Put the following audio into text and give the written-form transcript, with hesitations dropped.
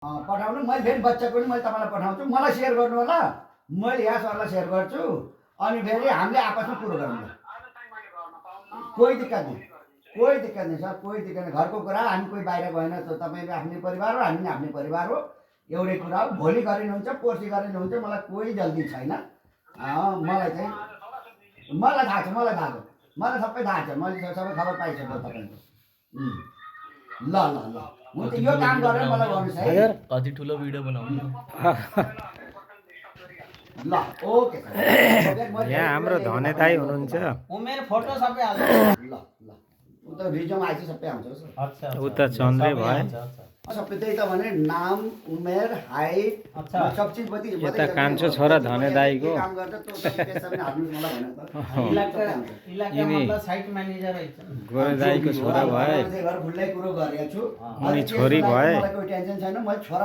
पठाउनु मैले फेरि बच्चाको पनि मैले तपाईँलाई पठाउँछु मलाई सेयर गर्नु होला मैले यहाँ सरलाई सेयर गर्छु अनि फेरि हामीले आपसमा कुरो गरौँ कोही दिक्कत नहीं सर कोही दिक्कत नहीं घरको कुरा हामी कोही बाहिर गएन तपाईँले आफ्नै परिवार हो हामी पनि आफ्नै परिवार हो एउटै कुरा हो भोलि गरिनुहुन्छ पर्सि गरिनुहुन्छ मलाई कोही जल्दी छैन मलाई चाहिँ मलाई थाहा छ मलाई सबै थाहा छ मैले सबै खबर पाइसकेको तपाईँको ल ल ल हुन्छ यो काम गरेर मलाई गर्नुहोस् है कति ठुलो भिडियो बनाउनु ल ओके यहाँ हाम्रो धने दाइ हुनुहुन्छ उमेर फोटो सबै हाल्छ ल ल उता रिजम आइछ सबै आउँछ अच्छा उता चन्द्रे भए सबै त्यही त भने नाम उमेर हाइट सब चीज बती यता कान्छो छोरा धने दाइको काम गर्छ त्यो पेसा पनि हाल्नु मलाई भन त इलाका मतलब साइट म्यानेजर है गोरे दाइको छोरा भए घर खुल्लै कुरो गरेको छु अनि छोरी भए मलाई कोही टेन्सन छैन मैले छोरा